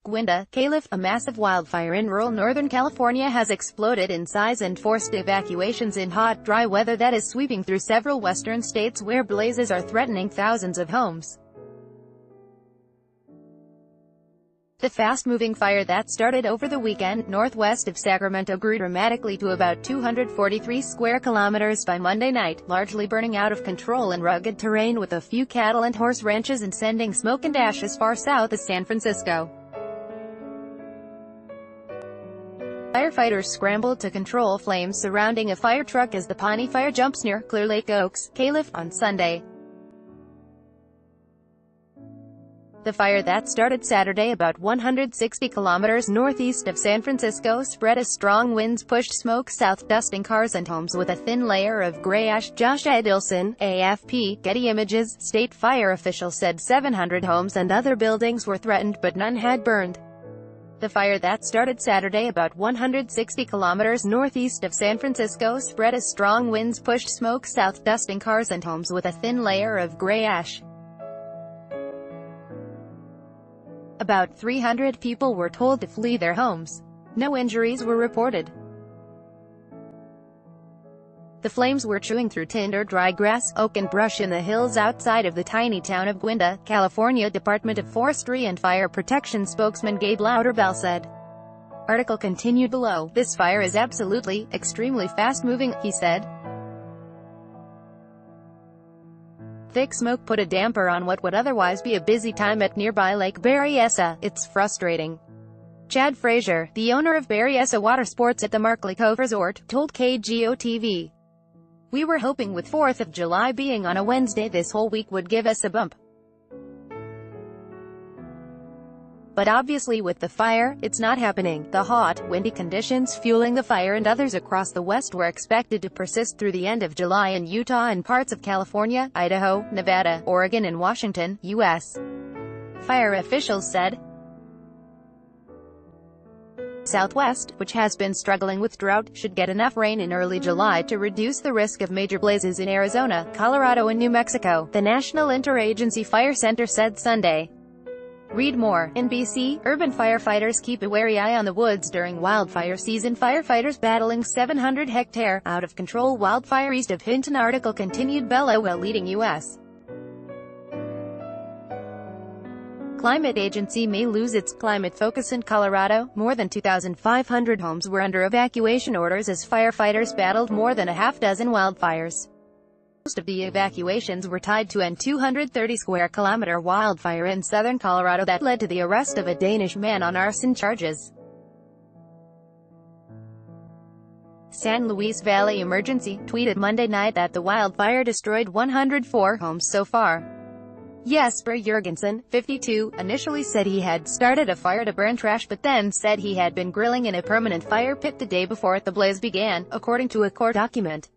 Gwynda, Calif, a massive wildfire in rural Northern California has exploded in size and forced evacuations in hot, dry weather that is sweeping through several western states where blazes are threatening thousands of homes. The fast-moving fire that started over the weekend northwest of Sacramento grew dramatically to about 243 square kilometers by Monday night, largely burning out of control in rugged terrain with a few cattle and horse ranches and sending smoke and ash as far south as San Francisco. Firefighters scrambled to control flames surrounding a fire truck as the Pawnee Fire jumps near Clear Lake Oaks, Calif, on Sunday. The fire that started Saturday about 160 kilometers northeast of San Francisco spread as strong winds pushed smoke south, dusting cars and homes with a thin layer of gray ash. Josh Edelson, AFP, Getty Images. State fire officials said 700 homes and other buildings were threatened but none had burned. The fire that started Saturday about 160 kilometers northeast of San Francisco spread as strong winds pushed smoke south, dusting cars and homes with a thin layer of gray ash. About 300 people were told to flee their homes. No injuries were reported. The flames were chewing through tinder, dry grass, oak and brush in the hills outside of the tiny town of Gwynda, California. Department of Forestry and Fire Protection spokesman Gabe Louderbaugh said. Article continued below. This fire is absolutely, extremely fast-moving, he said. Thick smoke put a damper on what would otherwise be a busy time at nearby Lake Berryessa. It's frustrating. Chad Frazier, the owner of Berryessa Water Sports at the Markley Cove Resort, told KGO-TV. We were hoping with 4th of July being on a Wednesday this whole week would give us a bump. But obviously with the fire, it's not happening. The hot, windy conditions fueling the fire and others across the West were expected to persist through the end of July in Utah and parts of California, Idaho, Nevada, Oregon and Washington, U.S. Fire officials said. Southwest, which has been struggling with drought, should get enough rain in early July to reduce the risk of major blazes in Arizona, Colorado and New Mexico, the National Interagency Fire Center said Sunday. Read more. NBC, urban firefighters keep a wary eye on the woods during wildfire season. Firefighters battling 700-hectare, out-of-control wildfire east of Hinton. Article continued. Bellow, a leading U.S. climate agency may lose its climate focus in Colorado. More than 2,500 homes were under evacuation orders as firefighters battled more than a half-dozen wildfires. Most of the evacuations were tied to an 230-square-kilometer wildfire in southern Colorado that led to the arrest of a Danish man on arson charges. San Luis Valley Emergency tweeted Monday night that the wildfire destroyed 104 homes so far. Jesper Jurgensen, 52, initially said he had started a fire to burn trash but then said he had been grilling in a permanent fire pit the day before the blaze began, according to a court document.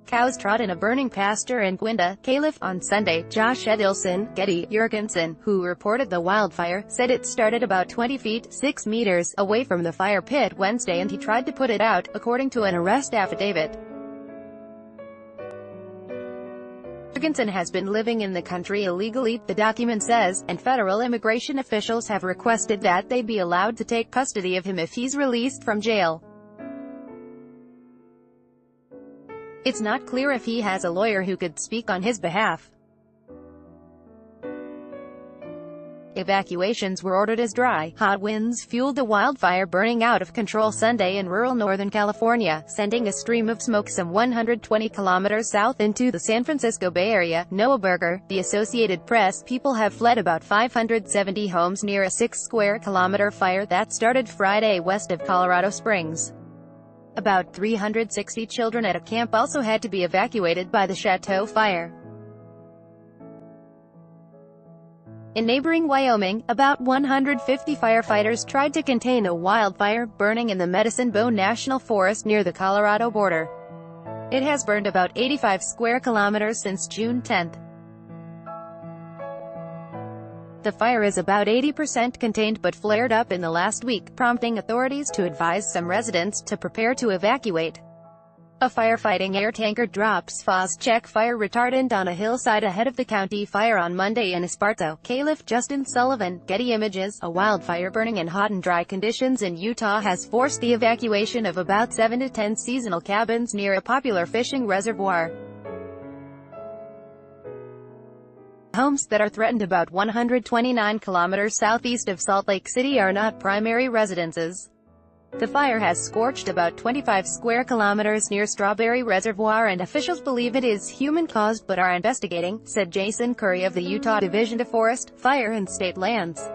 Cows trot in a burning pasture in Gwynda, Calif, on Sunday. Josh Edelson, Getty, Jurgensen, who reported the wildfire, said it started about 20 feet, 6 meters, away from the fire pit Wednesday and he tried to put it out, according to an arrest affidavit. Jurgensen has been living in the country illegally, the document says, and federal immigration officials have requested that they be allowed to take custody of him if he's released from jail. It's not clear if he has a lawyer who could speak on his behalf. Evacuations were ordered as dry, hot winds fueled the wildfire burning out of control Sunday in rural Northern California, sending a stream of smoke some 120 kilometers south into the San Francisco Bay Area. Noah Berger, The Associated Press. People have fled about 570 homes near a 6-square-kilometer fire that started Friday west of Colorado Springs. About 360 children at a camp also had to be evacuated by the Chateau fire. In neighboring Wyoming, about 150 firefighters tried to contain a wildfire burning in the Medicine Bow National Forest near the Colorado border. It has burned about 85 square kilometers since June 10. The fire is about 80% contained but flared up in the last week, prompting authorities to advise some residents to prepare to evacuate. A firefighting air tanker drops Phos-Chek fire retardant on a hillside ahead of the county fire on Monday in Esparto. Caliph Justin Sullivan, Getty Images. A wildfire burning in hot and dry conditions in Utah has forced the evacuation of about 7 to 10 seasonal cabins near a popular fishing reservoir. Homes that are threatened about 129 kilometers southeast of Salt Lake City are not primary residences. The fire has scorched about 25 square kilometers near Strawberry Reservoir, and officials believe it is human-caused but are investigating, said Jason Curry of the Utah Division of Forest, Fire and State Lands.